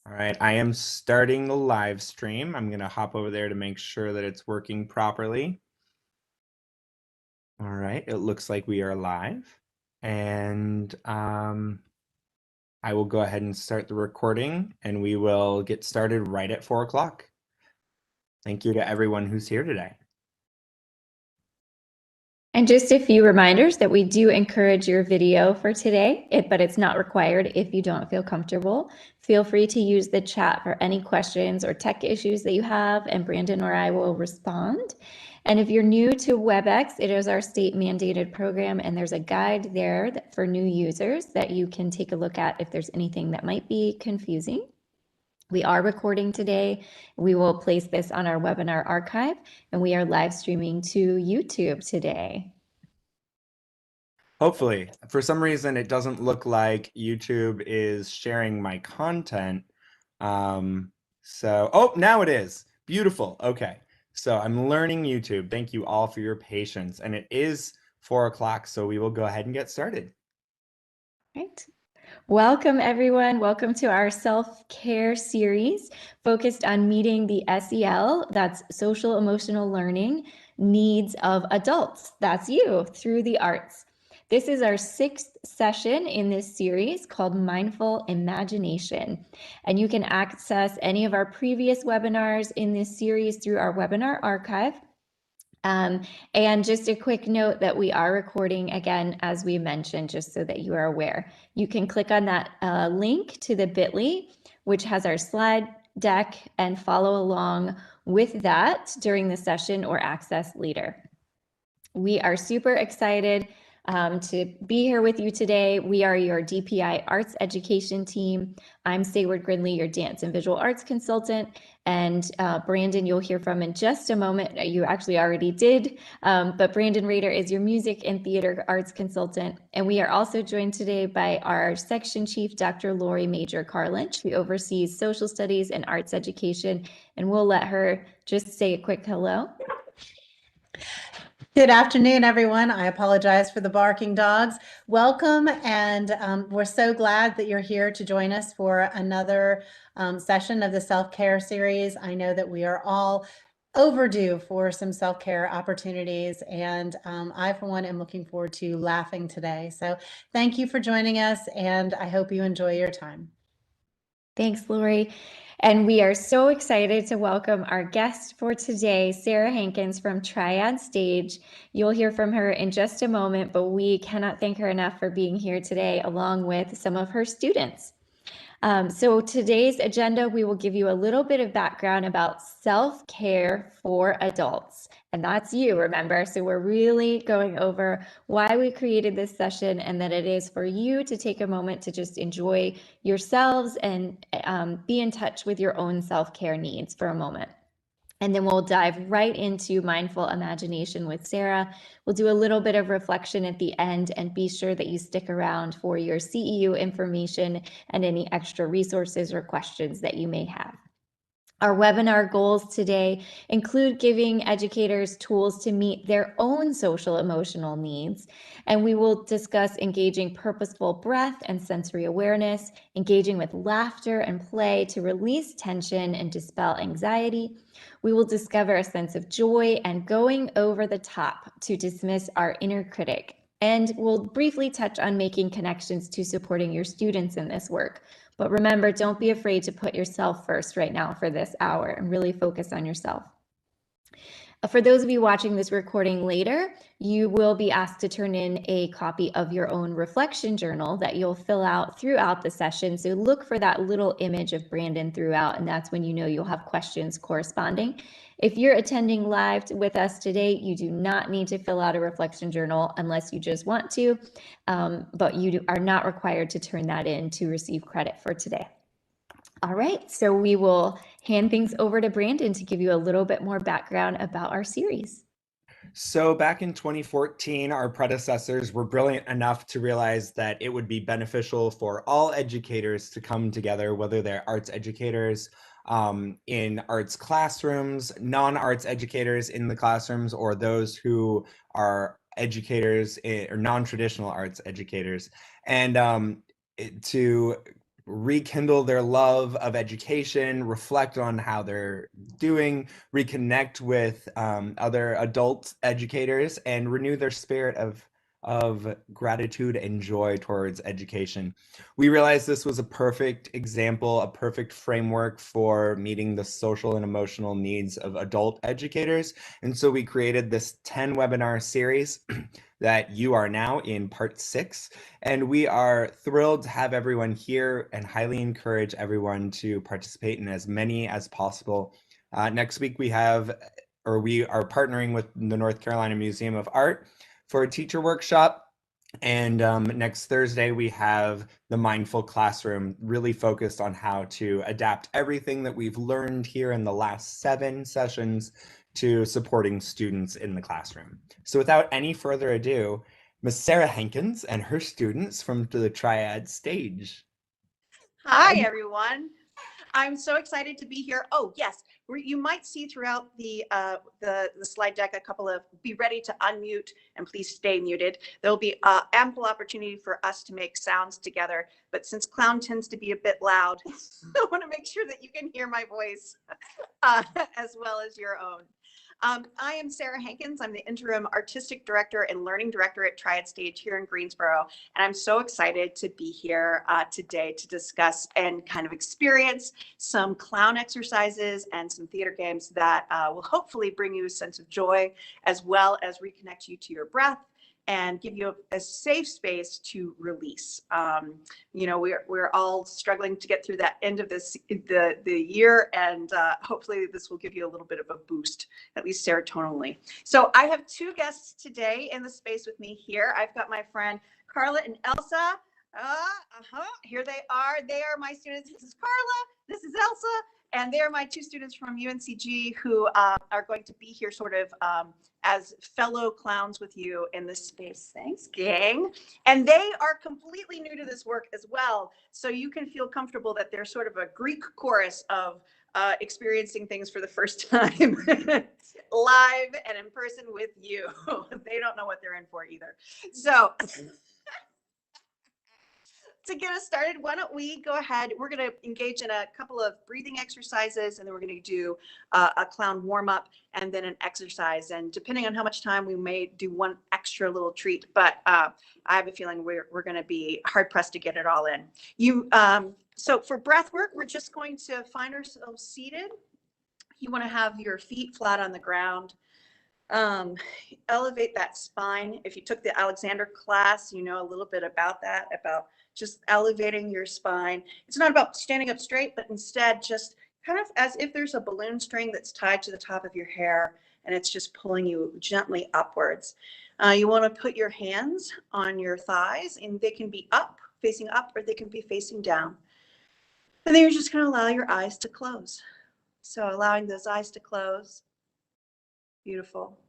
All right, I am starting the live stream. I'm going to hop over there to make sure that it's working properly. All right, it looks like we are live. And I will go ahead and start the recording, and we will get started right at 4 o'clock. Thank you to everyone who's here today. And just a few reminders that we do encourage your video for today, but it's not required if you don't feel comfortable. Feel free to use the chat for any questions or tech issues that you have, and Brandon or I will respond. And if you're new to WebEx, it is our state mandated program, and there's a guide there for new users that you can take a look at if there's anything that might be confusing. We are recording today. We will place this on our webinar archive, and we are live streaming to YouTube today. Hopefully. For some reason, it doesn't look like YouTube is sharing my content. Oh, now it is. Beautiful. Okay. So I'm learning YouTube. Thank you all for your patience. And it is 4 o'clock, so we will go ahead and get started. Right. Welcome, everyone. Welcome to our self-care series focused on meeting the SEL, that's social emotional learning, needs of adults. That's you, through the arts. This is our 6th session in this series called Mindful Imagination. And you can access any of our previous webinars in this series through our webinar archive. And just a quick note that we are recording again, as we mentioned, just so that you are aware. You can click on that link to the bit.ly, which has our slide deck, and follow along with that during the session or access later. We are super excited to be here with you today. We are your DPI Arts Education team. I'm Sayward Gridley, your Dance and Visual Arts Consultant, and Brandon you'll hear from in just a moment. You actually already did, but Brandon Rader is your Music and Theater Arts Consultant. And we are also joined today by our Section Chief, Dr. Lori Major Carlinch, who oversees Social Studies and Arts Education, and we'll let her just say a quick hello. Good afternoon, everyone. I apologize for the barking dogs. Welcome, and we're so glad that you're here to join us for another session of the self-care series. I know that we are all overdue for some self-care opportunities, and I, for one, am looking forward to laughing today. So thank you for joining us, and I hope you enjoy your time. Thanks, Lori. And we are so excited to welcome our guest for today, Sarah Hankins from Triad Stage. You'll hear from her in just a moment, but we cannot thank her enough for being here today, along with some of her students. So today's agenda, we will give you a little bit of background about self-care for adults. And that's you, remember? So we're really going over why we created this session, and that it is for you to take a moment to just enjoy yourselves and be in touch with your own self-care needs for a moment. And then we'll dive right into mindful imagination with Sarah. We'll do a little bit of reflection at the end, and be sure that you stick around for your CEU information and any extra resources or questions that you may have. Our webinar goals today include giving educators tools to meet their own social emotional needs, and we will discuss engaging purposeful breath and sensory awareness, engaging with laughter and play to release tension and dispel anxiety. We will discover a sense of joy and going over the top to dismiss our inner critic. And we'll briefly touch on making connections to supporting your students in this work. But remember, don't be afraid to put yourself first right now for this hour and really focus on yourself. For those of you watching this recording later, you will be asked to turn in a copy of your own reflection journal that you'll fill out throughout the session. So look for that little image of Brandon throughout, and that's when you know you'll have questions corresponding. If you're attending live with us today, you do not need to fill out a reflection journal unless you just want to, but you are not required to turn that in to receive credit for today. All right, so we will hand things over to Brandon to give you a little bit more background about our series. So back in 2014, our predecessors were brilliant enough to realize that it would be beneficial for all educators to come together, whether they're arts educators in arts classrooms, non-arts educators in the classrooms, or those who are educators or non-traditional arts educators, and to rekindle their love of education, reflect on how they're doing, reconnect with other adult educators, and renew their spirit of gratitude and joy towards education. We realized this was a perfect example, a perfect framework for meeting the social and emotional needs of adult educators. And so we created this 10 webinar series that you are now in part 6. And we are thrilled to have everyone here and highly encourage everyone to participate in as many as possible. Next week we are partnering with the North Carolina Museum of Art for a teacher workshop. And next Thursday, we have the Mindful Classroom, really focused on how to adapt everything that we've learned here in the last 7 sessions to supporting students in the classroom. So without any further ado, Miss Sarah Hankins and her students from the Triad Stage. Hi, everyone. I'm so excited to be here. Oh, yes, you might see throughout the slide deck a couple of be ready to unmute and please stay muted. There'll be ample opportunity for us to make sounds together. But since clown tends to be a bit loud, I want to make sure that you can hear my voice as well as your own. I am Sarah Hankins. I'm the interim artistic director and learning director at Triad Stage here in Greensboro. And I'm so excited to be here today to discuss and kind of experience some clown exercises and some theater games that will hopefully bring you a sense of joy, as well as reconnect you to your breath and give you a safe space to release. You know, we're all struggling to get through that end of the year, and hopefully this will give you a little bit of a boost, at least serotoninally. So I have 2 guests today in the space with me here. I've got my friend Carla and Elsa. Here they are. They are my students. This is Carla. This is Elsa. And they're my 2 students from UNCG who are going to be here sort of as fellow clowns with you in this space. Thanks, gang. And they are completely new to this work as well. So you can feel comfortable that they're sort of a Greek chorus of experiencing things for the first time live and in person with you. They don't know what they're in for either. So to get us started, why don't we go ahead? We're going to engage in a couple of breathing exercises, and then we're going to do a clown warm up and then an exercise. And depending on how much time, we may do one extra little treat, but I have a feeling we're going to be hard pressed to get it all in. So for breath work, we're just going to find ourselves seated. You want to have your feet flat on the ground. Elevate that spine. If you took the Alexander class, you know a little bit about that, about just elevating your spine. It's not about standing up straight, but instead just kind of as if there's a balloon string that's tied to the top of your hair and it's just pulling you gently upwards. You want to put your hands on your thighs, and they can be up, facing up, or they can be facing down. And then you're just going to allow your eyes to close. So allowing those eyes to close. Beautiful.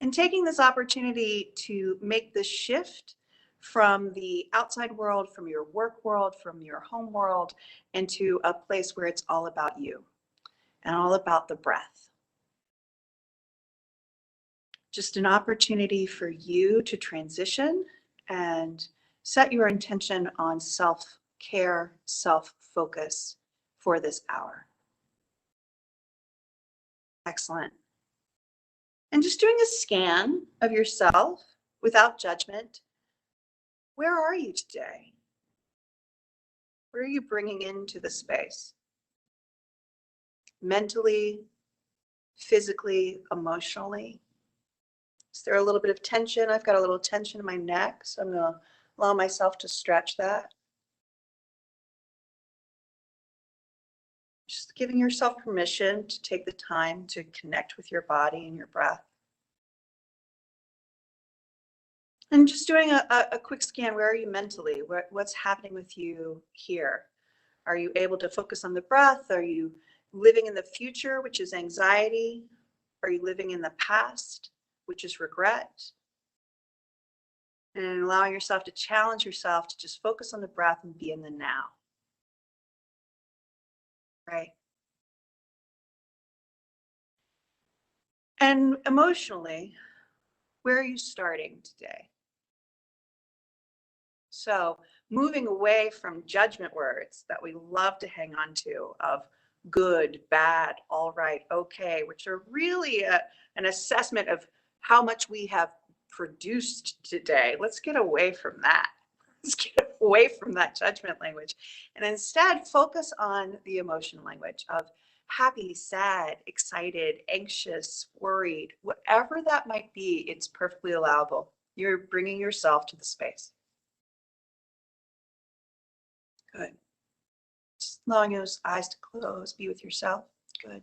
And taking this opportunity to make the shift from the outside world, from your work world, from your home world, into a place where it's all about you and all about the breath. Just an opportunity for you to transition and set your intention on self-care, self-focus for this hour. Excellent. And just doing a scan of yourself without judgment. Where are you today? Where are you bringing into the space? Mentally, physically, emotionally? Is there a little bit of tension? I've got a little tension in my neck, so I'm going to allow myself to stretch that. Just giving yourself permission to take the time to connect with your body and your breath. And just doing a quick scan. Where are you mentally? What's happening with you here? Are you able to focus on the breath? Are you living in the future, which is anxiety? Are you living in the past, which is regret? And allowing yourself to challenge yourself to just focus on the breath and be in the now. Right? And emotionally, where are you starting today? So moving away from judgment words that we love to hang on to of good, bad, all right, okay, which are really an assessment of how much we have produced today. Let's get away from that. Let's get away from that judgment language and instead focus on the emotion language of happy, sad, excited, anxious, worried, whatever that might be, it's perfectly allowable. You're bringing yourself to the space. Good. Just allowing those eyes to close, be with yourself. Good.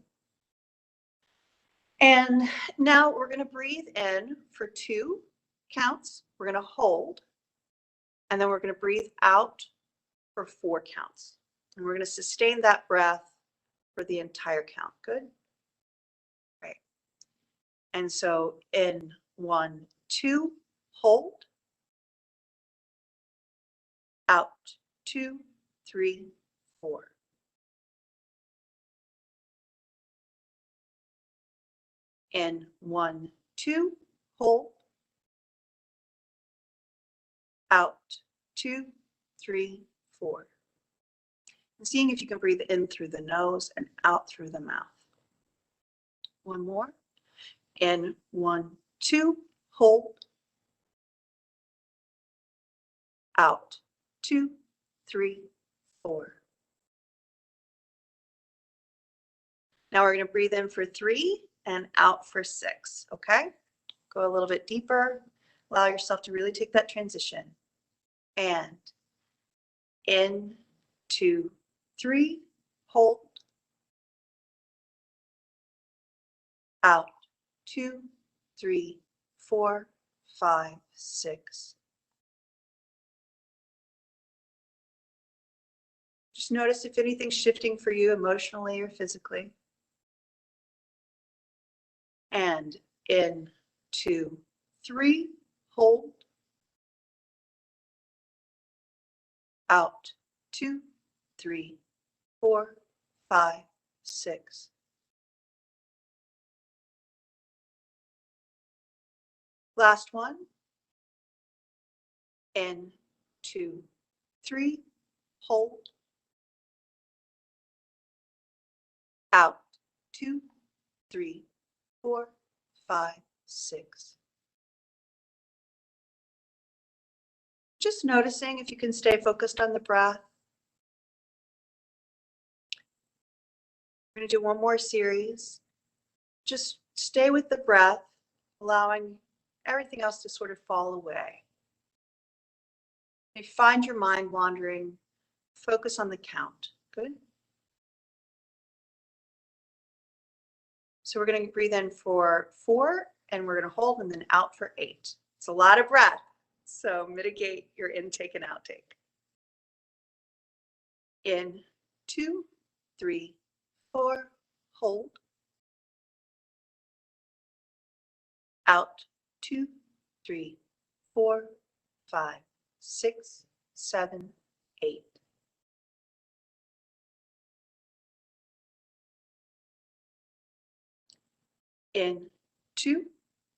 And now we're going to breathe in for 2 counts. We're going to hold. And then we're going to breathe out for 4 counts. And we're going to sustain that breath for the entire count. Good. Right. And so in 1, 2, hold. Out. 2, 3, 4. In 1, 2, hold. Out. 2, 3, 4. And seeing if you can breathe in through the nose and out through the mouth. 1 more. In 1, 2, hold. Out. 2, 3, 4. Now we're going to breathe in for 3 and out for 6. Okay? Go a little bit deeper. Allow yourself to really take that transition. And in, 2, 3, hold. Out. 2, 3, 4, 5, 6. Just notice if anything's shifting for you emotionally or physically. And in, 2, 3, hold. Out. 2, 3, 4, 5, 6. Last one. In, 2, 3, hold. Out. 2, 3, 4, 5, 6. Just noticing if you can stay focused on the breath. We're going to do one more series. Just stay with the breath, allowing everything else to sort of fall away. If you find your mind wandering, focus on the count. Good. So we're going to breathe in for 4, and we're going to hold, and then out for 8. It's a lot of breath, so mitigate your intake and outtake. In, 2, 3, 4, hold. Out, 2, 3, 4, 5, 6, 7, 8. In, 2,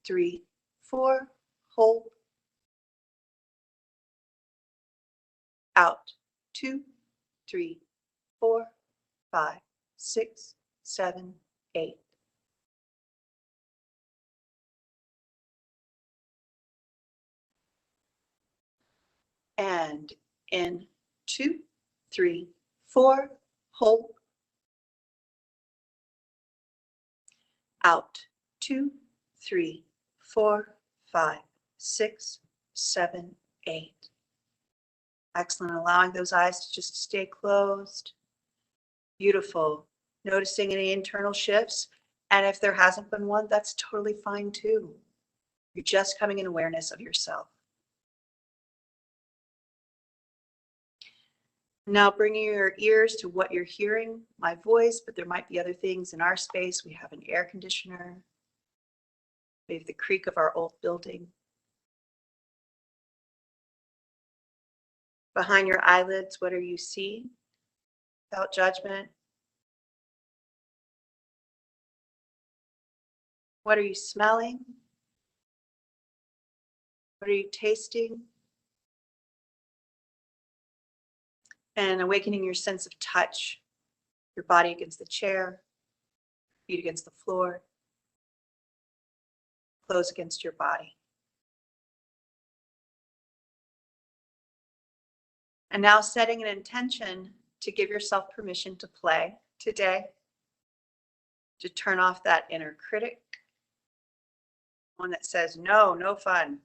3, 4, hold. Out, 2, 3, 4, 5, 6, 7, 8. And in, 2, 3, 4, hold. Out, 2, 3, 4, 5, 6, 7, 8. Excellent. Allowing those eyes to just stay closed. Beautiful. Noticing any internal shifts. And if there hasn't been one, that's totally fine too. You're just coming in awareness of yourself. Now bringing your ears to what you're hearing, my voice, but there might be other things in our space. We have an air conditioner. We have the creak of our old building. Behind your eyelids, what are you seeing? Without judgment. What are you smelling? What are you tasting? and awakening your sense of touch, your body against the chair, feet against the floor, clothes against your body. And now setting an intention to give yourself permission to play today, to turn off that inner critic, one that says, no, no fun,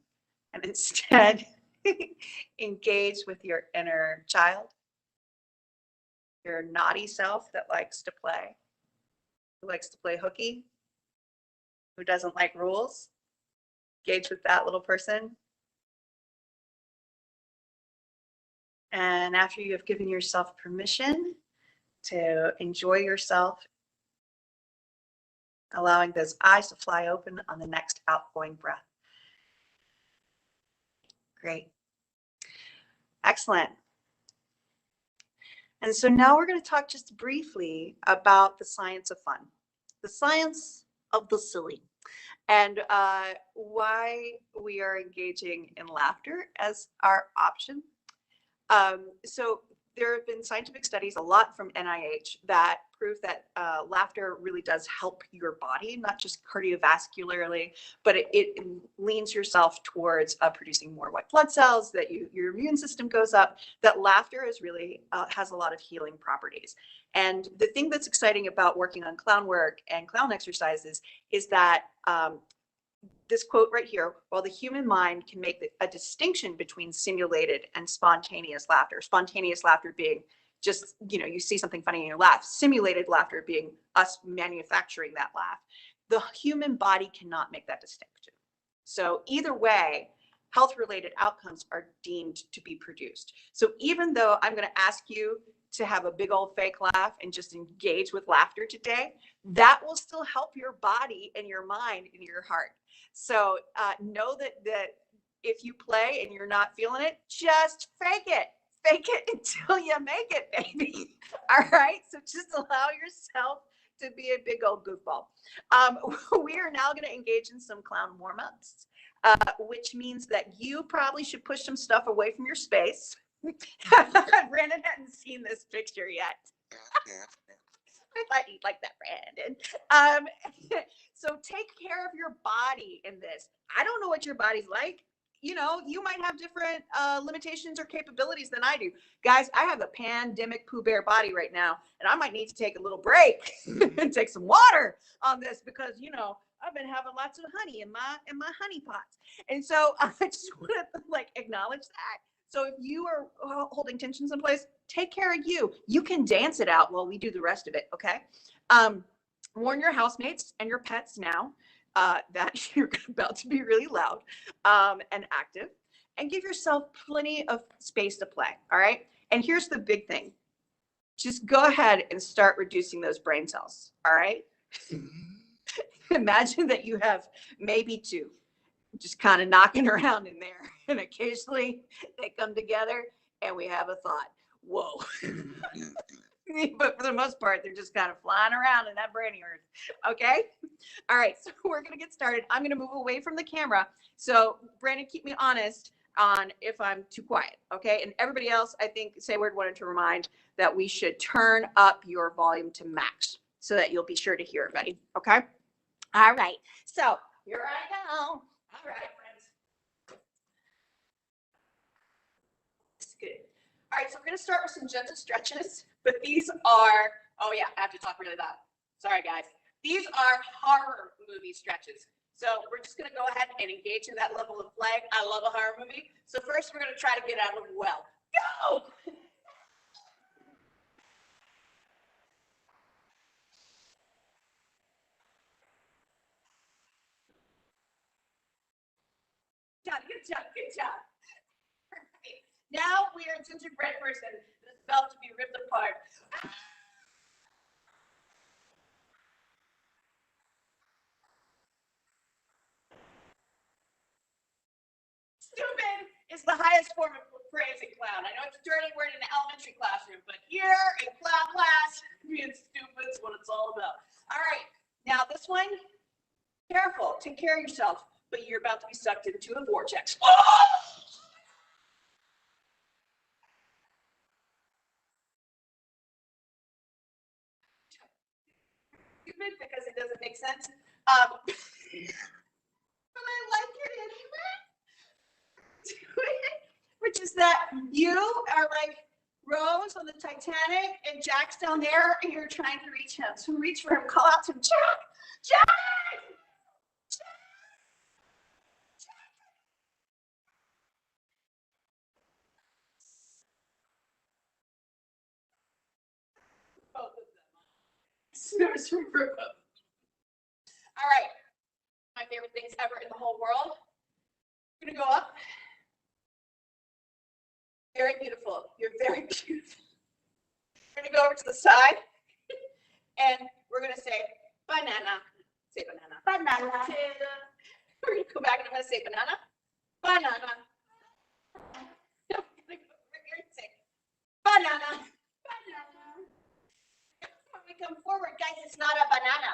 and instead engage with your inner child, your naughty self that likes to play, who likes to play hooky, who doesn't like rules. Engage with that little person. And after you have given yourself permission to enjoy yourself, allowing those eyes to fly open on the next outgoing breath. Great. Excellent. And so now we're going to talk just briefly about the science of fun, the science of the silly, and why we are engaging in laughter as our option. So there have been scientific studies, a lot from NIH, that prove that laughter really does help your body, not just cardiovascularly, but it leans yourself towards producing more white blood cells, that your immune system goes up, that laughter is really has a lot of healing properties. And the thing that's exciting about working on clown work and clown exercises is that this quote right here, while the human mind can make a distinction between simulated and spontaneous laughter being just, you see something funny and you laugh, simulated laughter being us manufacturing that laugh, the human body cannot make that distinction. So either way, health-related outcomes are deemed to be produced. So even though I'm going to ask you to have a big old fake laugh and just engage with laughter today, that will still help your body and your mind and your heart. So know that if you play and you're not feeling it, just fake it until you make it, baby. All right. So just allow yourself to be a big old goofball. We are now going to engage in some clown warm-ups, which means that you probably should push some stuff away from your space. Brandon hadn't seen this picture yet. I thought you'd like that, Brandon. So take care of your body in this. I don't know what your body's like. You might have different limitations or capabilities than I do. Guys, I have a pandemic Pooh Bear body right now, and I might need to take a little break and take some water on this because, I've been having lots of honey in my honey pots. And so I just want to acknowledge that. So if you are holding tensions in place, take care of you. You can dance it out while we do the rest of it, okay? Warn your housemates and your pets now that you're about to be really loud and active, and give yourself plenty of space to play, all right? And here's the big thing. Just go ahead and start reducing those brain cells, all right? Imagine that you have maybe two, just kind of knocking around in there. And occasionally they come together and we have a thought, whoa. But for the most part, they're just kind of flying around in that brain of yours. Okay. All right. So we're going to get started. I'm going to move away from the camera. So Brandon, keep me honest on if I'm too quiet. Okay. And everybody else, I think Sayward wanted to remind that we should turn up your volume to max so that you'll be sure to hear it, buddy. Okay. All right. So here I go. All right, friends. It's good. All right, so we're going to start with some gentle stretches, but these are, oh yeah, I have to talk really loud. Sorry, guys. These are horror movie stretches. So we're just going to go ahead and engage in that level of play. I love a horror movie. So first, we're going to try to get out of the well. Go! Good job, good job. Perfect. Now we are gingerbread person. This is about to be ripped apart. Stupid is the highest form of praise in clown. I know it's a dirty word in an elementary classroom, but here in clown class, being stupid is what it's all about. All right, now this one, careful, take care of yourself, but you're about to be sucked into a vortex. Oh! stupid because it doesn't make sense. But I like it anyway. Which is that you are like Rose on the Titanic and Jack's down there and you're trying to reach him. So reach for him, call out to him, Jack! Jack! Jack! Both of them. All right. My favorite things ever in the whole world. We're gonna go up. Very beautiful. You're very beautiful. We're gonna go over to the side and we're gonna say banana. Say banana. Banana. We're gonna go back and I'm gonna say banana. Banana. No, we're gonna say banana. Banana. When we come forward, guys, it's not a banana.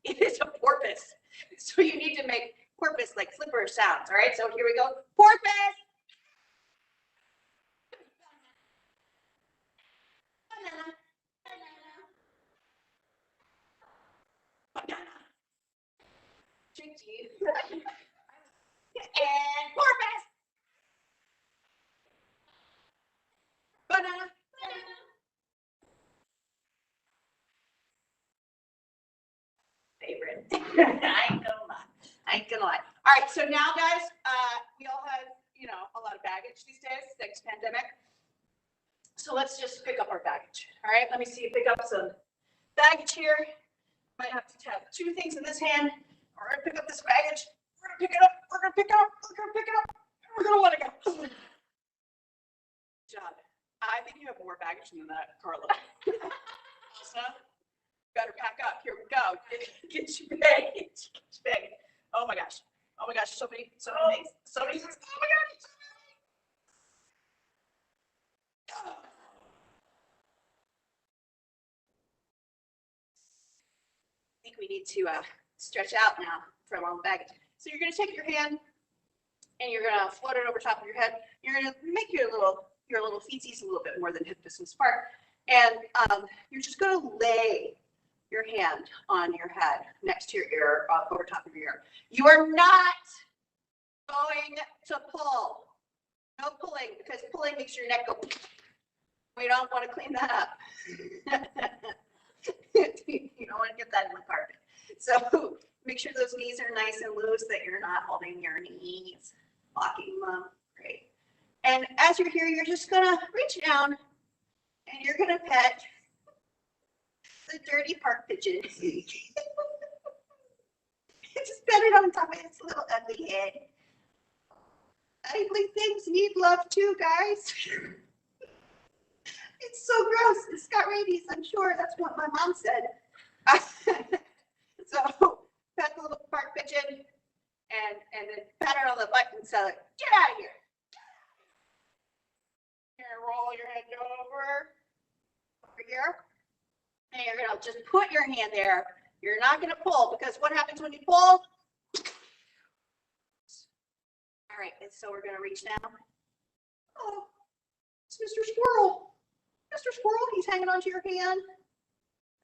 It is a porpoise. So you need to make porpoise like flipper sounds. All right. So here we go. Porpoise. Banana. Banana. Tricky. And porpoise. Banana. Banana. Favorite. I ain't gonna lie. All right. So now, guys, we all have, a lot of baggage these days, thanks to pandemic. So let's just pick up our baggage. All right. Let me see you pick up some baggage here. Might have to have two things in this hand. We're gonna pick up this baggage. We're gonna pick it up. We're gonna pick it up. We're gonna pick it up. We're gonna let it go. Good job. I think you have more baggage than that, Carla. Elsa, better pack up. Here we go. Get your baggage. Get your baggage. Oh my gosh. Oh my gosh. So many things. So many things. Oh my gosh. I think we need to stretch out now for a long baggage. So you're going to take your hand and you're going to float it over top of your head. You're going to make your little feetsies a little bit more than hip distance apart. And you're just going to lay your hand on your head next to your ear, over top of your ear. You are not going to pull. No pulling, because pulling makes your neck go. We don't want to clean that up. You don't want to get that in the carpet. So make sure those knees are nice and loose, that you're not holding your knees, locking them. Great. And as you're here, you're just going to reach down and you're going to pet the dirty park pigeon. Just pet it on top of its little ugly head. Ugly things need love too, guys. It's so gross. It's got rabies, I'm sure. That's what my mom said. So pet the little park pigeon and then pat it on the butt and say, get out of here. You're gonna roll your head over here. And you're gonna just put your hand there. You're not gonna pull, because what happens when you pull? All right, and so we're gonna reach down. Oh, it's Mr. Squirrel. Mr. Squirrel, he's hanging onto your hand.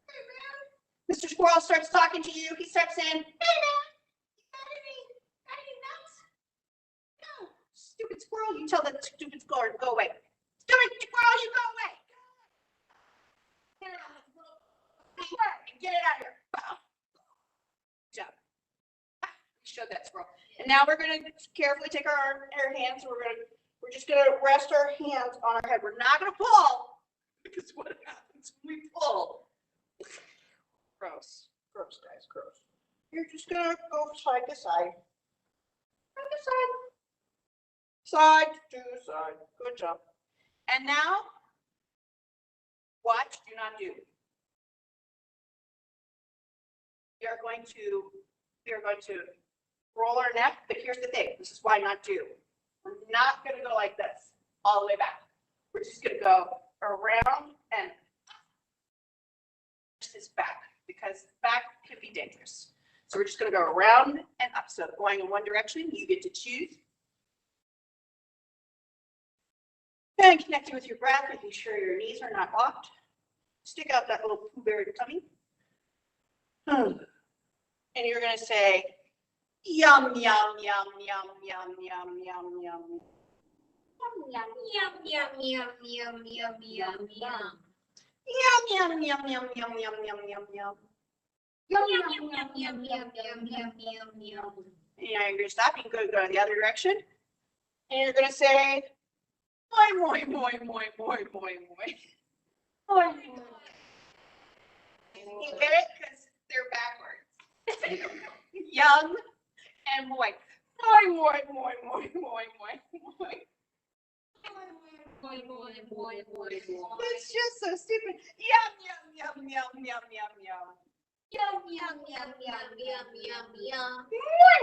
Hey, man. Mr. Squirrel starts talking to you. He starts saying, hey, man, you got any nuts? No, stupid squirrel. You tell that stupid squirrel to go away. Stupid squirrel, you go away. Get it out of this little paper and get it out of here. Good job. Showed that squirrel. And now we're going to carefully take our hands. We're just going to rest our hands on our head. We're not going to pull. Because what happens when we pull? Gross. Gross, guys. Gross. You're just going to go side to side. Side to side. Side to side. Good job. And now, watch, do not do. We are going to roll our neck, but here's the thing. This is why not do. We're not going to go like this all the way back. We're just going to go around and this back, because back can be dangerous. So we're just going to go around and up. So going in one direction, you get to choose. And connecting with your breath, making sure your knees are not locked. Stick out that little poo bear tummy. And you're going to say, yum, yum, yum, yum, yum, yum, yum, yum. Yum, yum, yum, yum, yum, yum, yum, yum. Yum, yum, yum, yum, yum, yum, yum, yum, yum. Yum, yum, yum, yum, yum, yum, yum, yum, yum. And now you're going to stop. You can go the other direction. And you're going to say, moi, moi, moi, moi, moi, moi, moi. Moi, moi. You get it? Because they're backwards. Young and moi. Moi, moi, moi, moi, moi, moi, moi. It's just so stupid. Yum, yum, yum, yum, yum, yum, yum. Yum, yum, yum, yum, yum, yum, yum.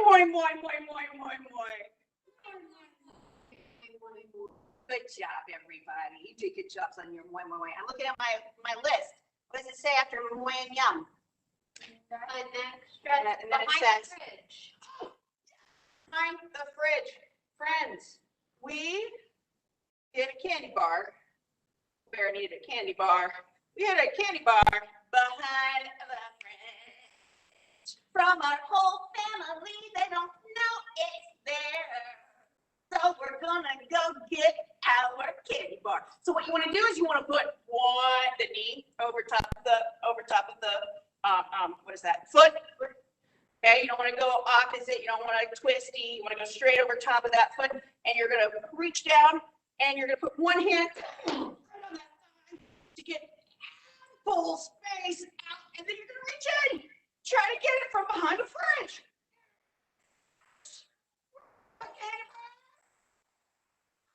Moi, moi, moi, moi, moi, moi, moi. Good job, everybody. You did good jobs on your moi, moi, moi. I'm looking at my list. What does it say after moi and yum? And then it says, behind the fridge. Friends, we did a candy bar. Bear needed a candy bar. We had a candy bar behind the fridge. From our whole family, they don't know it's there. So we're gonna go get our candy bar. So what you want to do is you want to put the knee over top of the what is that, foot? Okay, you don't want to go opposite. You don't want to twisty. You want to go straight over top of that foot, and you're gonna reach down and you're gonna put one hand right on that thigh to get full space out, and then you're gonna reach in, try to get it from behind the fridge. Okay.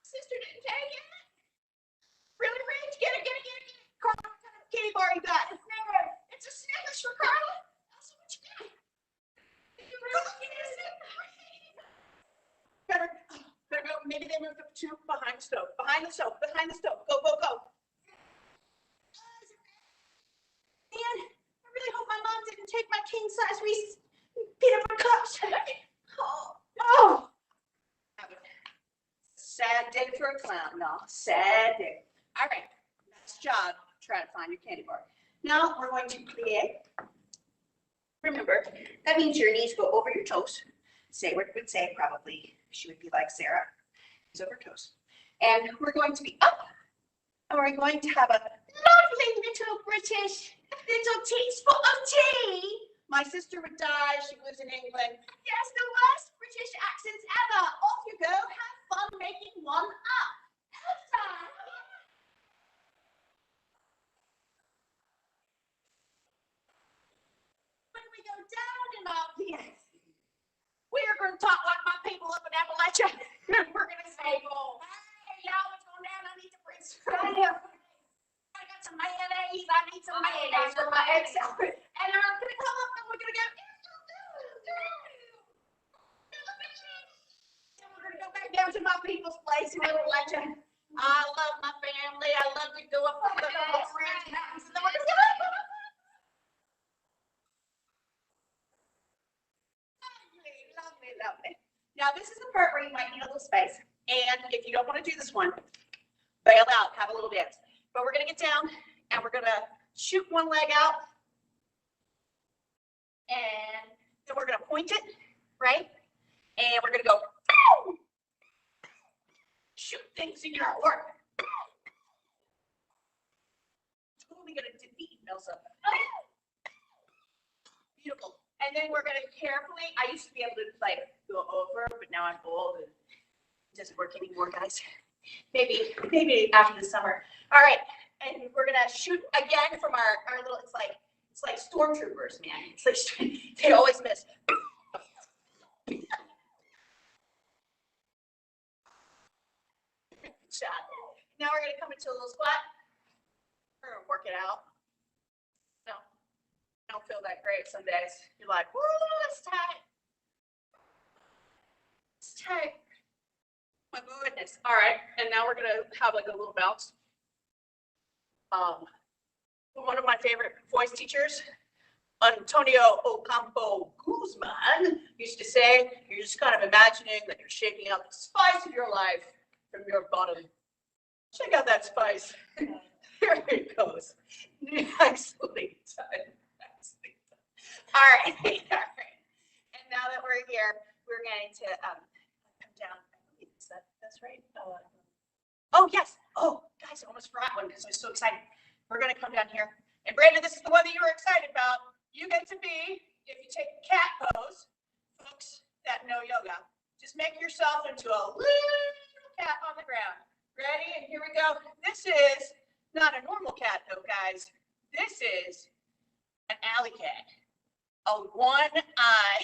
Sister didn't take it. Really, Rich? Get it. Carla, what kind of candy bar you got? A Snickers. It's a Snickers for Carla. That's what you got. Better go. Maybe they moved up two behind the stove. Behind the stove. Go. Man, I really hope my mom didn't take my king size Reese's peanut butter cups. Oh. Sad day for a clown. No, sad day. All right, next job, try to find your candy bar. Now we're going to plie. Remember, that means your knees go over your toes. Saywood would say probably she would be like Sarah. Knees over toes. And we're going to be up. And we're going to have a lovely little British little teaspoon of tea. My sister would die. She lives in England. Yes, the worst British accents ever. Off you go. Have fun making one up. When we go down in our piano, we are going to talk like my people up in Appalachia. We're going to say, oh, hey, y'all, what's going down? I need to bring some. I got some mayonnaise. I need some mayonnaise for my egg salad. And I'm going to come up and we're going to go. And we're going to go back down to my people's place in Appalachia. I love my family. I love to go up with my friends and mountains. And then we're going to go. Lovely. Now this is the part where you might need a little space. And if you don't want to do this one, bail out, have a little dance. But we're going to get down and we're going to shoot one leg out. And then we're going to point it, right? And we're going to go, ow! Shoot things in your work. Totally going to defeat Elsa. Beautiful. And then we're going to carefully, I used to be able to like go over, but now I'm old and it doesn't work anymore, guys. Maybe after the summer. All right. And we're going to shoot again from our little, it's like stormtroopers, man. It's like, they always miss. Shot. Now we're going to come into a little squat. We're going to work it out. No. Don't feel that great some days. You're like, woo, it's tight. It's tight. My goodness. All right. And now we're going to have like a little bounce. One of my favorite voice teachers, Antonio Ocampo Guzman, used to say, you're just kind of imagining that you're shaking out the spice of your life from your bottom. Check out that spice. There it goes. Nicely done. All right. All right. And now that we're here, we're going to come down. That's right. Oh, yes. Oh, guys, I almost forgot one because I was so excited. We're going to come down here. And Brandon, this is the one that you were excited about. You get to be, if you take cat pose, folks that know yoga, just make yourself into a little cat on the ground. Ready? And here we go. This is not a normal cat, though, guys. This is an alley cat. A one-eye,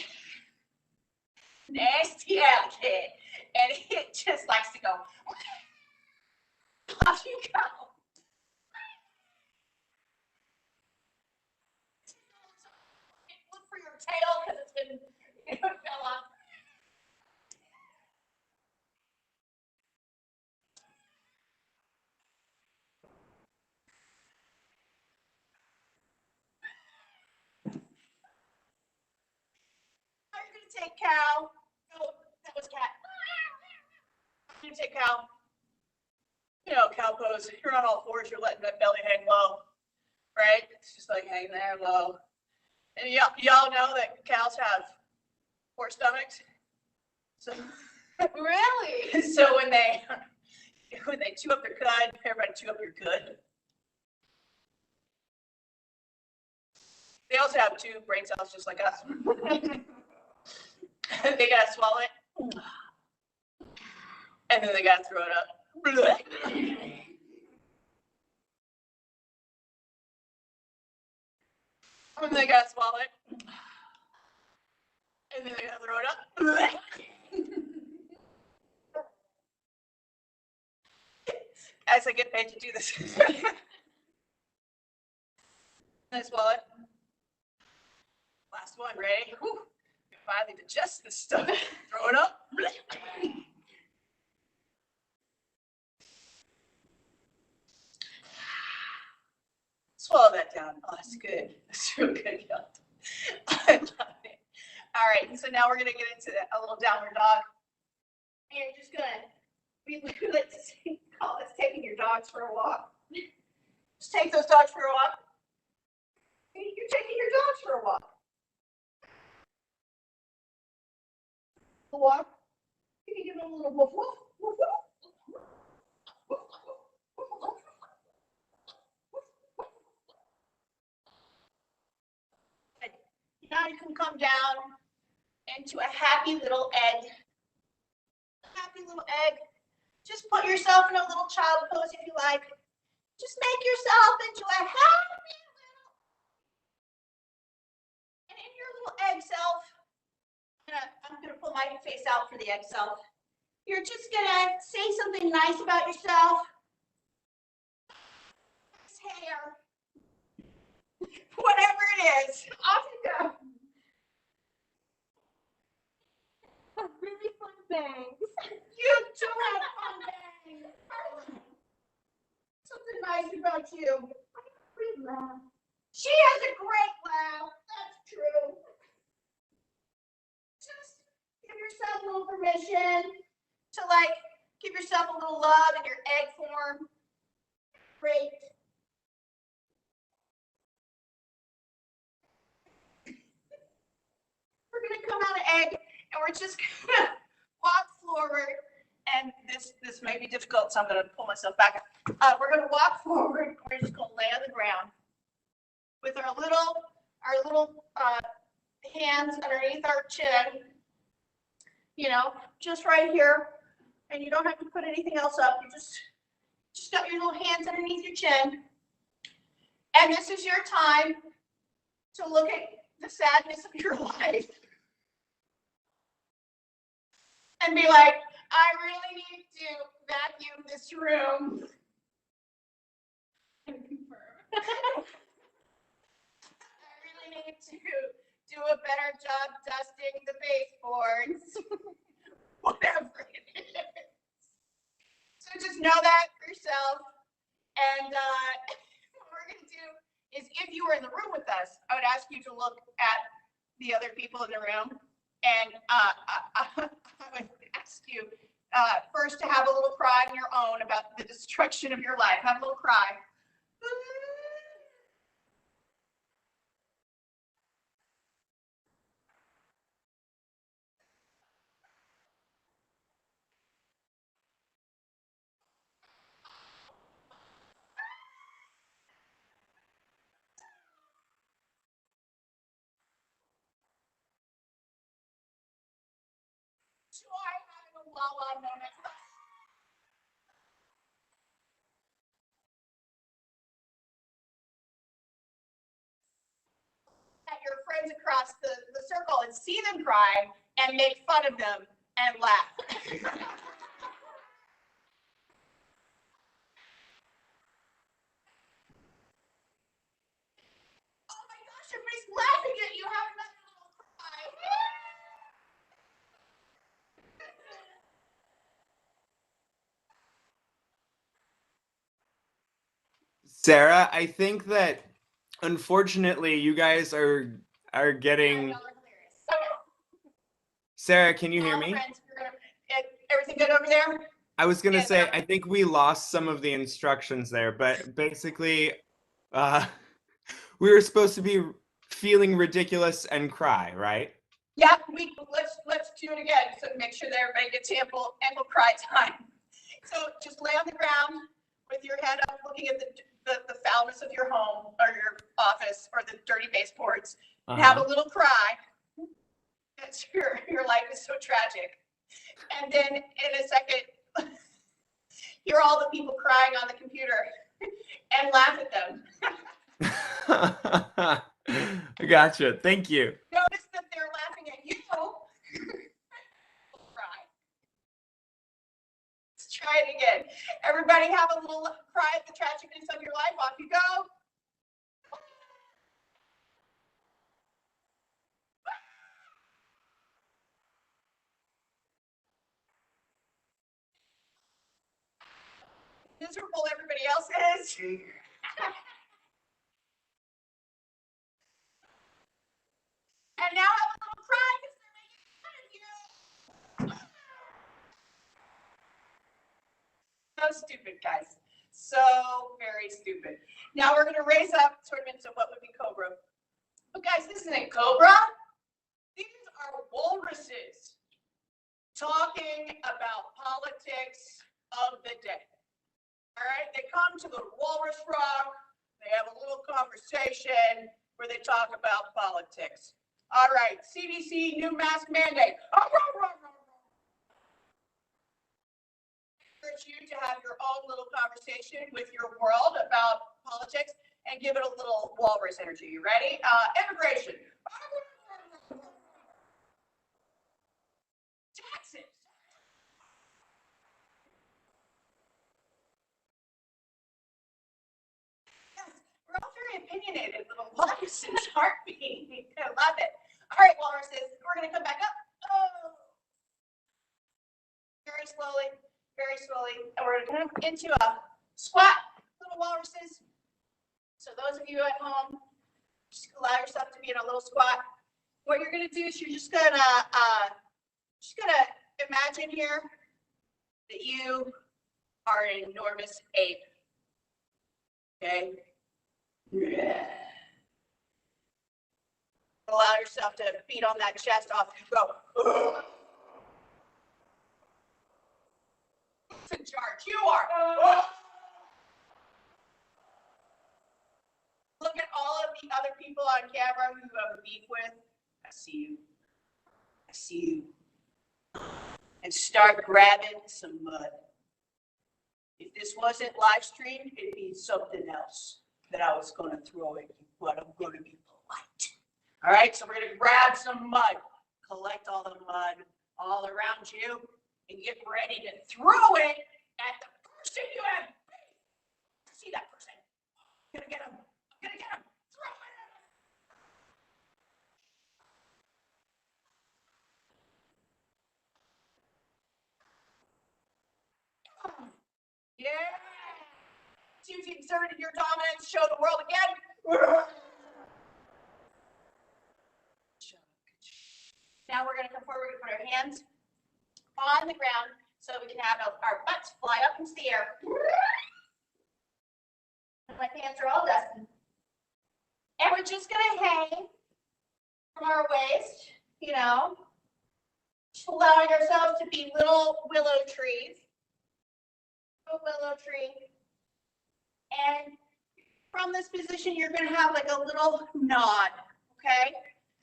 nasty alley cat. And it just likes to go. Off you go. Look for your tail because it's been, it fell off. Now you're going to take cow. Oh, that was cat. You're going to take cow. You know, cow pose. You're on all fours. You're letting that belly hang low, right? It's just like hanging there low. And y'all know that cows have 4 stomachs. So really? So when they chew up their cud, everybody chew up your cud. They also have 2 brain cells just like us. They gotta swallow it. And then they gotta throw it up. And they gotta swallow it. And then they gotta throw it up. Guys, I get paid to do this. I swallow it. Last one, ready? Whew. Finally digest this stuff. Throw it up. Swallow that down. Oh, that's good. That's real good, y'all. I love it. All right, so now we're gonna get into a little downward dog. And you're just gonna, we like to call this taking your dogs for a walk. Just take those dogs for a walk. You're taking your dogs for a walk. A walk. You can give them a little woof woof woof woof. Now you can come down into a happy little egg. Happy little egg. Just put yourself in a little child pose if you like. Just make yourself into a happy little. And in your little egg self, I'm gonna pull my face out for the egg self. You're just gonna say something nice about yourself. Nice hair. Whatever it is. Off you go. Really fun bangs. You do have fun bangs. Something nice about you. Great laugh. She has a great laugh. That's true. Just give yourself a little permission to give yourself a little love in your egg form. Great. We're gonna come out of egg and we're just gonna walk forward. And this may be difficult, so I'm gonna pull myself back up. We're gonna walk forward. We're just gonna lay on the ground with our little hands underneath our chin. You know, just right here. And you don't have to put anything else up. You just got your little hands underneath your chin. And this is your time to look at the sadness of your life and be like, I really need to vacuum this room. And confirm. I really need to do a better job dusting the baseboards. Whatever it is. So just know that for yourself. And what we're going to do is, if you were in the room with us, I would ask you to look at the other people in the room. And I would ask you first to have a little cry on your own about the destruction of your life. Have a little cry. Joy having a Wawa moment. At your friends across the circle and see them cry and make fun of them and laugh. Oh my gosh, everybody's laughing at you having that little cry. Sarah, I think that unfortunately you guys are getting. Y'all are hilarious. Okay. Sarah, can you hear Now, me? friends, everything good over there? I was gonna Yes, say, sir. I think we lost some of the instructions there, but basically, uh, we were supposed to be feeling ridiculous and cry, right? Yeah, let's do it again. So make sure that everybody gets ample cry time. So just lay on the ground with your head up, looking at the foulness of your home or your office or the dirty baseboards, and have a little cry. That's your life is so tragic. And then in a second, hear all the people crying on the computer and laugh at them. I gotcha. Thank you. Notice that they're laughing at you. Cry. Let's try it again. Everybody have a little cry at the tragicness of your life. Off you go. Miserable everybody else is. And now have a little cry because they're making fun of you. So stupid, guys. So very stupid. Now we're going to raise up sort of into what would be cobra. But guys, this isn't cobra. These are walruses talking about politics of the day. All right, they come to the Walrus Rock. They have a little conversation where they talk about politics. All right, CDC new mask mandate. I encourage you to have your own little conversation with your world about politics and give it a little walrus energy. You ready? Immigration. Taxes. We're all very opinionated little walruses, aren't we? I love it. All right, walruses, we're going to come back up. Oh. Very slowly, and we're going to come into a squat, little walruses. So those of you at home, just allow yourself to be in a little squat. What you're going to do is you're just going to imagine here that you are an enormous ape. Okay. Allow yourself to beat on that chest off. Go. Who's in charge? You are. Look at all of the other people on camera who you have a beef with. I see you. I see you. And start grabbing some mud. If this wasn't live streamed, it'd be something else that I was going to throw at you, but I'm going to be polite. All right, so we're going to grab some mud, collect all the mud all around you, and get ready to throw it at the person you have. See that person? I'm going to get him. I'm going to get him. Throw it at him. Yeah. You've exerted your dominance. Show the world again. Now we're going to come forward and put our hands on the ground so we can have our butts fly up into the air. My hands are all dusty. And we're just going to hang from our waist, just allowing ourselves to be little willow trees. A willow tree. And from this position, you're going to have like a little nod, okay?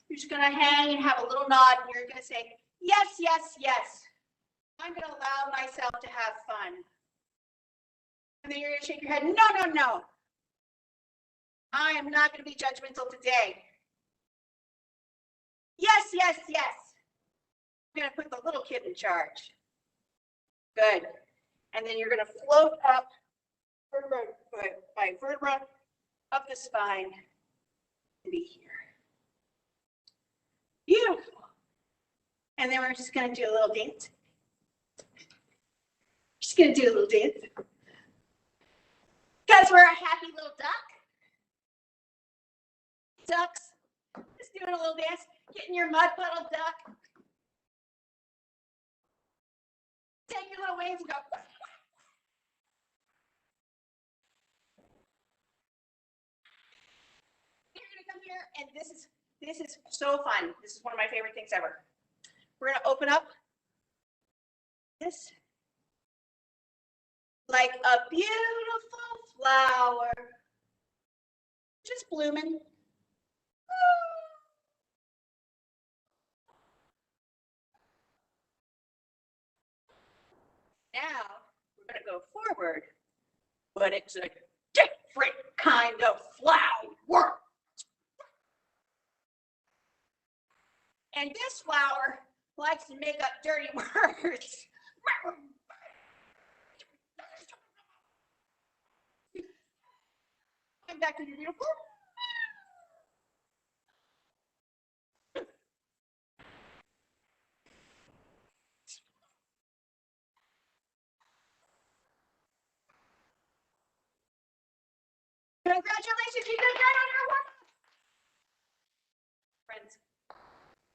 You're just going to hang and have a little nod, and you're going to say, Yes, yes, yes. I'm going to allow myself to have fun. And then you're going to shake your head. No, no, no. I am not going to be judgmental today. Yes, yes, yes. I'm going to put the little kid in charge. Good. And then you're going to float up vertebra by vertebra up the spine and be here. Beautiful. And then we're just going to do a little dance. Just going to do a little dance. Because we're a happy little duck. Ducks. Just doing a little dance. Getting your mud puddle duck. Take your little wings and go. You're going to come here, and this is so fun. This is one of my favorite things ever. We're going to open up this like a beautiful flower, just blooming. Now we're going to go forward, but it's a different kind of flower. And this flower likes to make up dirty words. Come back to your beautiful. Congratulations, you did great on your work. Friends,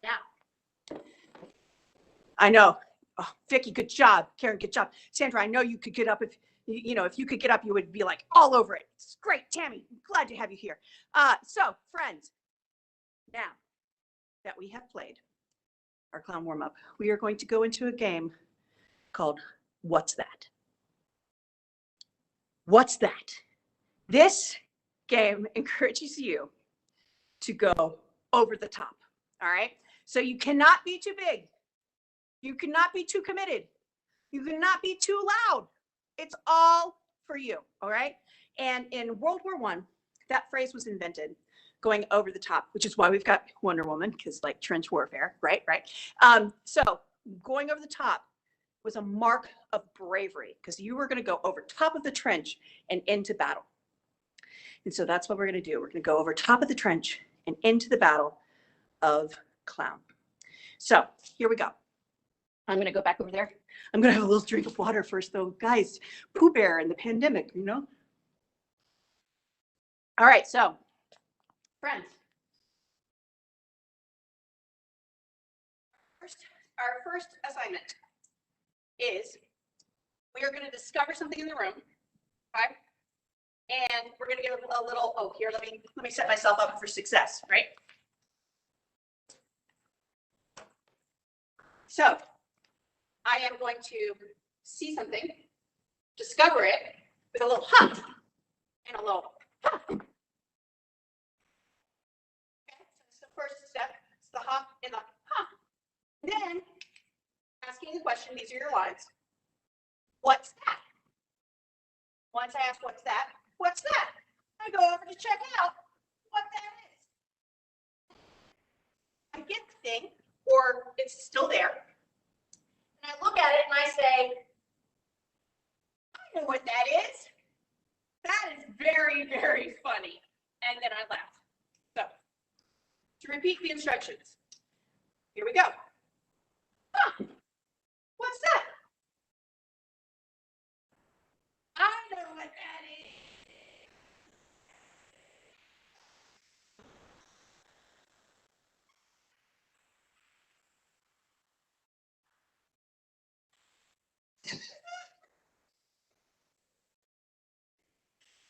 now. I know. Oh, Vicki, good job. Karen, good job. Sandra, I know you could get up if if you could get up, you would be like all over it. It's great, Tammy. I'm glad to have you here. So, friends, now that we have played our clown warm-up, we are going to go into a game called What's That? What's that? This game encourages you to go over the top. All right. So you cannot be too big. You cannot be too committed. You cannot be too loud. It's all for you. All right. And in World War I, that phrase was invented, going over the top, which is why we've got Wonder Woman, because like trench warfare, right? So going over the top was a mark of bravery, because you were going to go over top of the trench and into battle. And so that's what we're going to do. We're going to go over top of the trench and into the battle of clown. So here we go. I'm going to go back over there. I'm going to have a little drink of water first, though. Guys, Pooh Bear and the pandemic, All right, so friends, our first assignment is we are going to discover something in the room, okay? And we're going to give a little, oh, here, let me set myself up for success, right? So I am going to see something, discover it with a little hop and a little hop. Okay, so it's the first step. It's the hop and the hop. Then asking the question, these are your lines. What's that? Once I ask what's that, I go over to check out what that is. I get the thing, or it's still there. And I look at it and I say, I know what that is. That is very, very funny. And then I laugh. So, to repeat the instructions, here we go. Ah, what's that? I know what that is.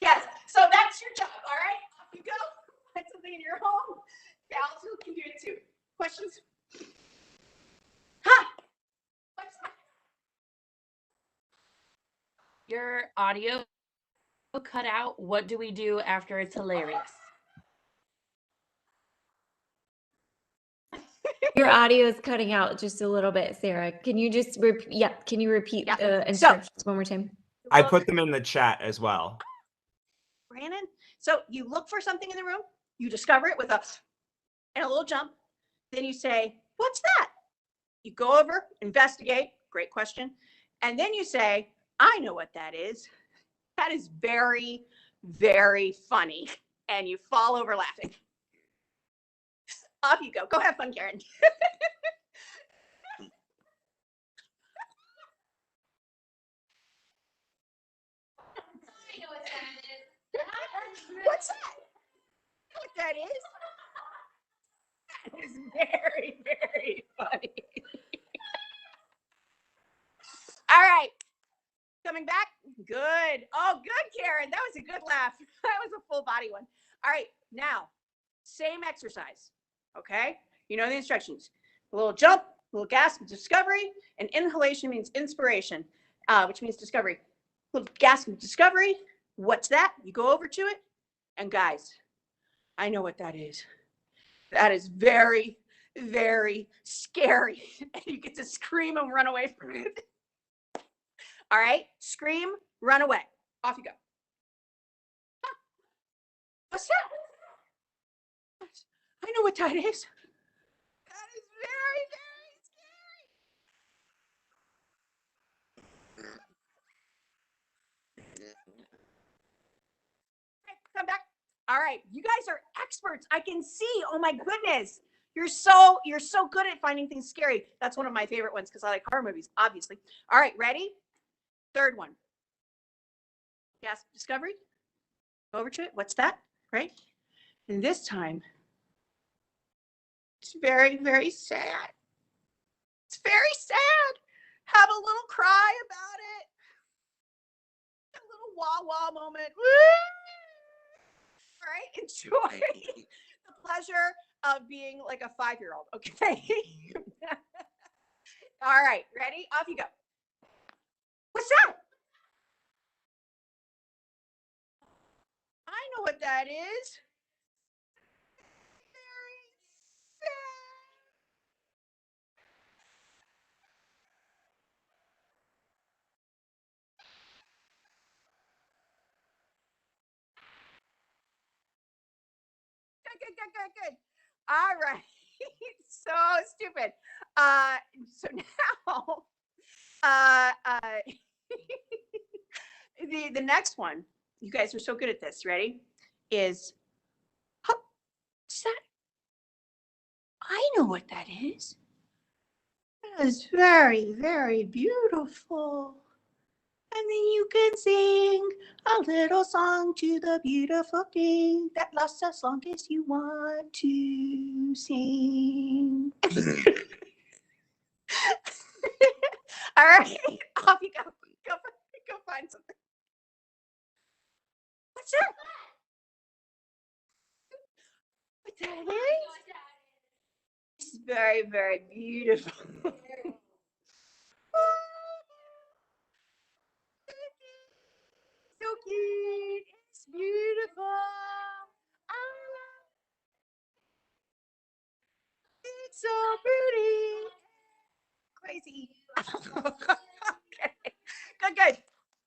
Yes, so that's your job, all right? Off you go. Find something in your home. Gals who can do it too. Questions? Hi. What's that? Your audio cut out. What do we do after it's hilarious? Your audio is cutting out just a little bit, Sarah. Can you just repeat? Yeah, can you repeat Yeah. the instructions one more time? I put them in the chat as well. Brandon. So you look for something in the room, you discover it with a little jump. Then you say, "What's that?" You go over, investigate. Great question. And then you say, "I know what that is. That is very, very funny." And you fall over laughing. Off you go. Go have fun, Karen. I know what that is. What's that? You know what that is? That is very, very funny. All right. Coming back? Good. Oh, good, Karen. That was a good laugh. That was a full body one. All right. Now, same exercise. Okay. You know the instructions. A little jump, a little gasp, discovery, and inhalation means inspiration, which means discovery. A little gasp, discovery. What's that? You go over to it. And guys, I know what that is. That is very, very scary. And you get to scream and run away from it. All right, scream, run away. Off you go. Huh. What's that? I know what that is. That is very, very scary. Okay, come back. All right, you guys are experts. I can see. Oh my goodness. You're so good at finding things scary. That's one of my favorite ones because I like horror movies, obviously. All right, ready? Third one. Yes, discovery. Over to it. What's that? Right? And this time, it's very, very sad. It's very sad. Have a little cry about it. A little wah-wah moment. All right, enjoy the pleasure of being like a 5-year-old, okay? All right, ready? Off you go. What's that? I know what that is. Very sad. Good. All right. So stupid. So now, the next one, you guys are so good at this. Ready? Is what's that? I know what that is. That is very, very beautiful. And then you can sing a little song to the beautiful thing that lasts as long as you want to sing. All right, off you go. Go find something. What's that? What that is? It's very, very beautiful. So cute. It's beautiful. It's so pretty. Crazy. Okay. Good.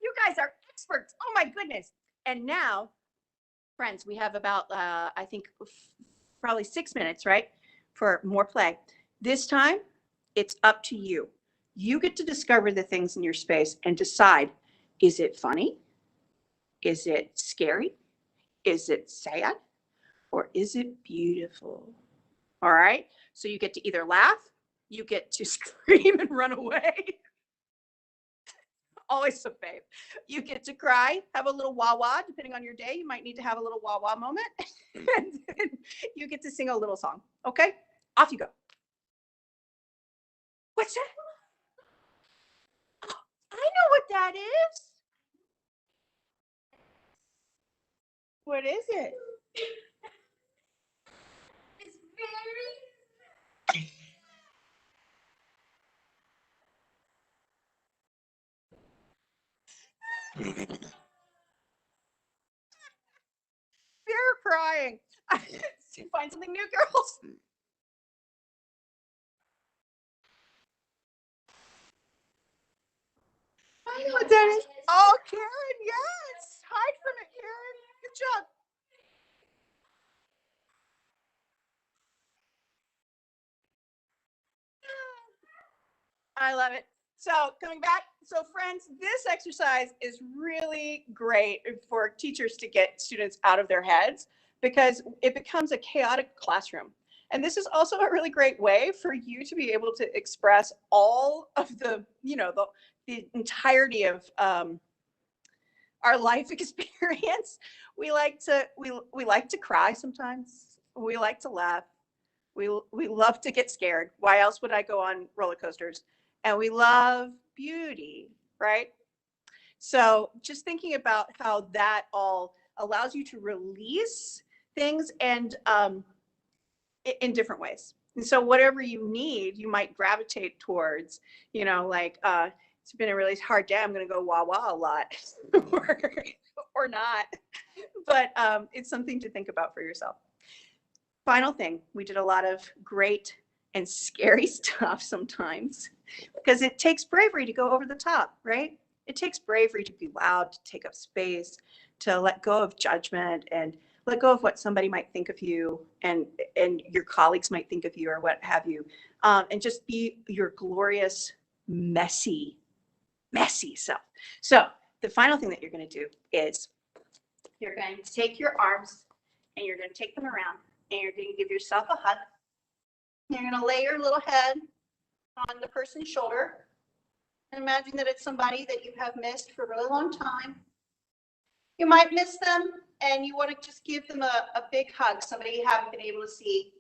You guys are experts. Oh my goodness. And now, friends, we have about, I think, probably 6 minutes, right, for more play. This time, it's up to you. You get to discover the things in your space and decide, is it funny? Is it scary? Is it sad? Or is it beautiful? All right. So you get to either laugh, you get to scream and run away. Always so babe. You get to cry, have a little wah-wah. Depending on your day, you might need to have a little wah-wah moment. And then you get to sing a little song. Okay? Off you go. What's that? Oh, I know what that is. What is it? It's very. They're crying. Find something new, girls. know what that is. Oh, Karen, yes. Hide from it, Karen. Good job. I love it. So coming back, so friends, this exercise is really great for teachers to get students out of their heads because it becomes a chaotic classroom. And this is also a really great way for you to be able to express all of the, the entirety of our life experience. We like to cry sometimes. We like to laugh. We love to get scared. Why else would I go on roller coasters? And we love beauty, right? So just thinking about how that all allows you to release things and in different ways. And so whatever you need, you might gravitate towards, it's been a really hard day. I'm going to go wah wah a lot or not. But it's something to think about for yourself. Final thing, we did a lot of great and scary stuff sometimes because it takes bravery to go over the top, right? It takes bravery to be loud, to take up space, to let go of judgment and let go of what somebody might think of you and your colleagues might think of you or what have you, and just be your glorious, messy self. So the final thing that you're going to do is you're going to take your arms and you're going to take them around and you're going to give yourself a hug. You're going to lay your little head on the person's shoulder and imagine that it's somebody that you have missed for a really long time. You might miss them and you want to just give them a big hug, somebody you haven't been able to see.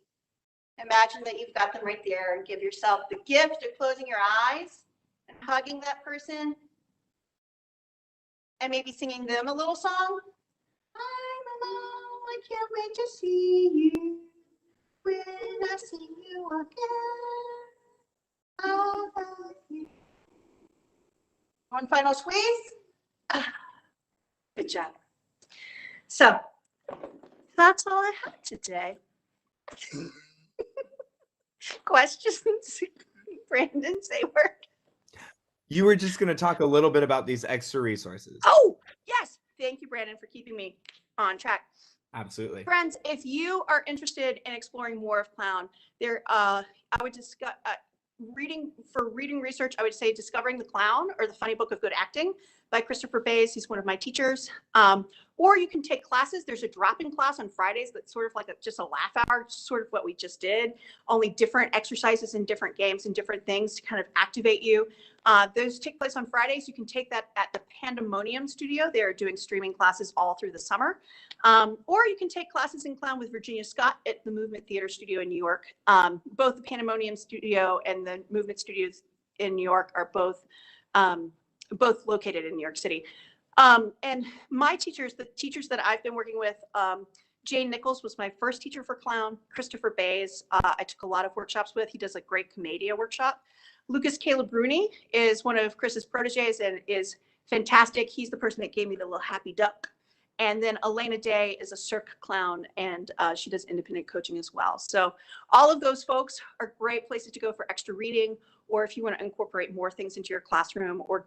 Imagine that you've got them right there and give yourself the gift of closing your eyes and hugging that person and maybe singing them a little song. I'm alone, I can't wait to see you. When I see you again, I love you. One final squeeze. Good job. So that's all I have today. Questions? Brandon, say word. You were just going to talk a little bit about these extra resources. Oh, yes. Thank you, Brandon, for keeping me on track. Absolutely. Friends, if you are interested in exploring more of clown, I would discuss reading research. I would say Discovering the Clown or The Funny Book of Good Acting by Christopher Bays. He's one of my teachers. Or you can take classes. There's a drop-in class on Fridays that's sort of like just a laugh hour, sort of what we just did, only different exercises and different games and different things to kind of activate you. Those take place on Fridays. You can take that at the Pandemonium Studio. They're doing streaming classes all through the summer. Or you can take classes in clown with Virginia Scott at the Movement Theater Studio in New York. Both the Pandemonium Studio and the Movement Studios in New York are both located in New York City. And my teachers, the teachers that I've been working with, Jane Nichols was my first teacher for clown. Christopher Bays, I took a lot of workshops with. He does a great Commedia workshop. Lucas Calabruni is one of Chris's proteges and is fantastic. He's the person that gave me the little happy duck. And then Elena Day is a cirque clown, and she does independent coaching as well. So all of those folks are great places to go for extra reading, or if you want to incorporate more things into your classroom, or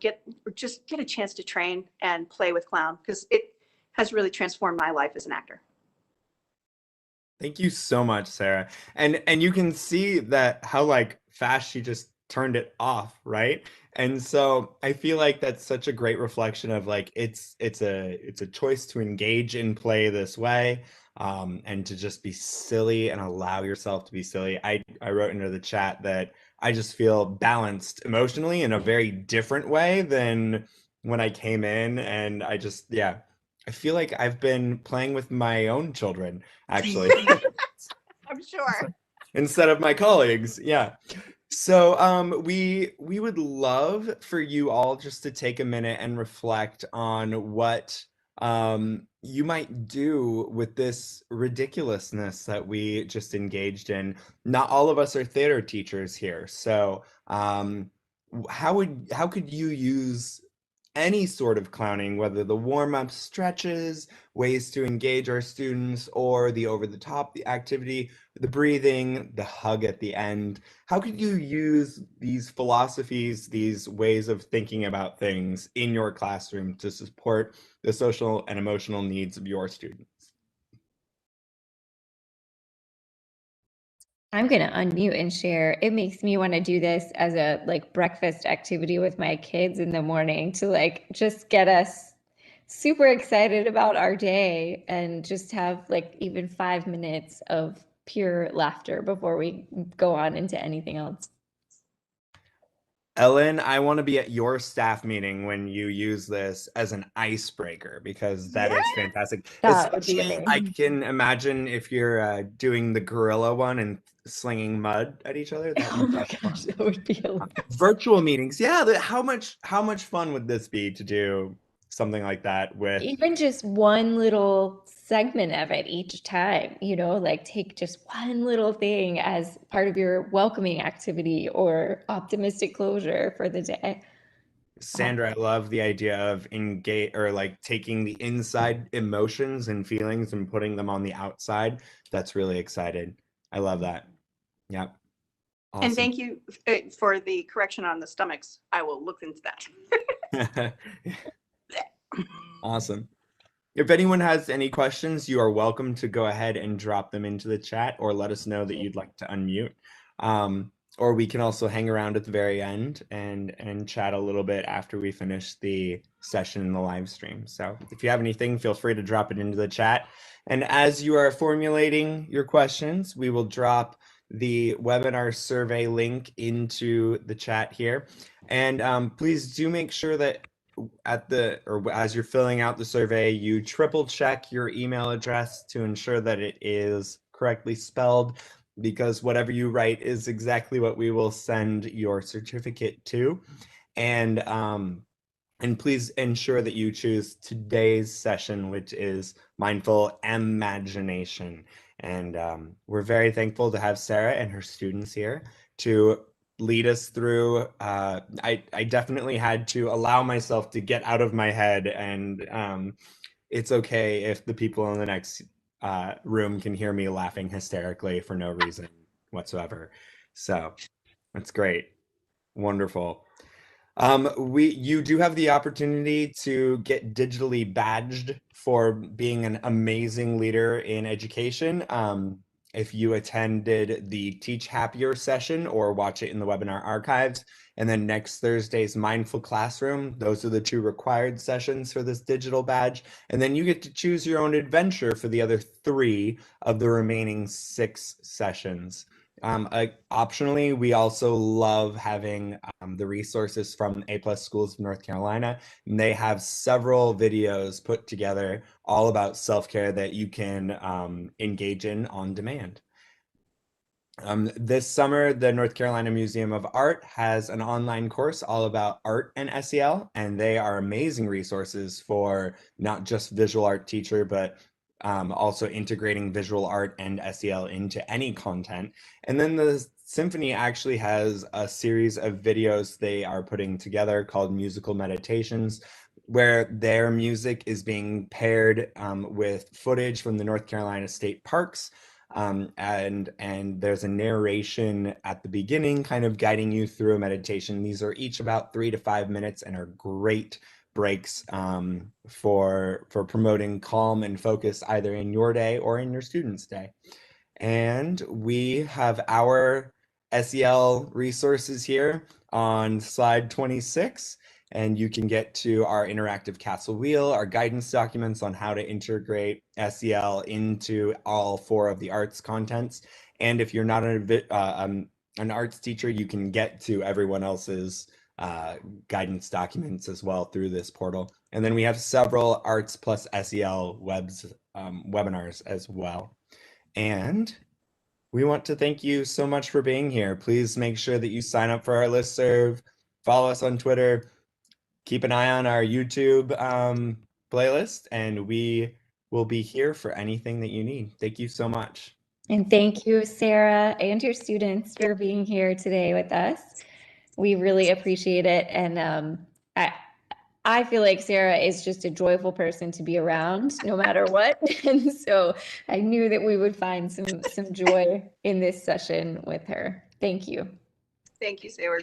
just get a chance to train and play with clown, because it has really transformed my life as an actor. Thank you so much, Sarah. And you can see that how fast she just turned it off, right? And so I feel like that's such a great reflection of it's a choice to engage in play this way, and to just be silly and allow yourself to be silly. I wrote into the chat that I just feel balanced emotionally in a very different way than when I came in, and I feel like I've been playing with my own children, actually. I'm sure. Instead of my colleagues. Yeah. So we would love for you all just to take a minute and reflect on what you might do with this ridiculousness that we just engaged in. Not all of us are theater teachers here. So how could you use any sort of clowning, whether the warm-up stretches, ways to engage our students, or the over-the-top activity, the breathing, the hug at the end. How could you use these philosophies, these ways of thinking about things in your classroom to support the social and emotional needs of your students? I'm going to unmute and share. It makes me want to do this as a like breakfast activity with my kids in the morning to like just get us super excited about our day and just have like even 5 minutes of pure laughter before we go on into anything else. Ellen, I want to be at your staff meeting when you use this as an icebreaker, because that is fantastic. That would be Especially, I amazing. can imagine if you're doing the gorilla one and slinging mud at each other. That Oh would my be gosh, fun. that would be hilarious. Virtual meetings, yeah. How much fun would this be to do something like that with? Even just one little segment of it each time, you know, like take just one little thing as part of your welcoming activity or optimistic closure for the day. Sandra, I love the idea of engage or like taking the inside emotions and feelings and putting them on the outside. That's really excited. I love that. Yep. And Awesome. thank you for the correction on the stomachs. I will look into that. Awesome. If anyone has any questions, you are welcome to go ahead and drop them into the chat or let us know that you'd like to unmute. Or we can also hang around at the very end and chat a little bit after we finish the session in the live stream. So if you have anything, feel free to drop it into the chat. And as you are formulating your questions, we will drop the webinar survey link into the chat here. And please do make sure that as you're filling out the survey, you triple check your email address to ensure that it is correctly spelled, because whatever you write is exactly what we will send your certificate to. And please ensure that you choose today's session, which is Mindful M-agination. And we're very thankful to have Sarah and her students here to lead us through. I definitely had to allow myself to get out of my head, and it's okay if the people in the next room can hear me laughing hysterically for no reason whatsoever. So that's great. Wonderful. You do have the opportunity to get digitally badged for being an amazing leader in education. If you attended the Teach Happier session or watch it in the webinar archives, and then next Thursday's Mindful Classroom, those are the 2 required sessions for this digital badge. And then you get to choose your own adventure for the other 3 of the remaining 6 sessions. Optionally, we also love having the resources from A+ Schools of North Carolina. And they have several videos put together all about self-care that you can engage in on demand. This summer, the North Carolina Museum of Art has an online course all about art and SEL, and they are amazing resources for not just visual art teacher, but also integrating visual art and SEL into any content. And then the Symphony actually has a series of videos they are putting together called Musical Meditations, where their music is being paired with footage from the North Carolina State Parks. And there's a narration at the beginning kind of guiding you through a meditation. These are each about 3 to 5 minutes and are great breaks for promoting calm and focus either in your day or in your students' day. And we have our SEL resources here on slide 26. And you can get to our interactive castle wheel, our guidance documents on how to integrate SEL into all 4 of the arts contents. And if you're not an arts teacher, you can get to everyone else's guidance documents as well through this portal. And then we have several arts plus SEL webinars as well. And we want to thank you so much for being here. Please make sure that you sign up for our listserv, follow us on Twitter, keep an eye on our YouTube playlist, and we will be here for anything that you need. Thank you so much. And thank you, Sarah, and your students for being here today with us. We really appreciate it. And I feel like Sarah is just a joyful person to be around no matter what. And so I knew that we would find some joy in this session with her. Thank you. Thank you, Sarah.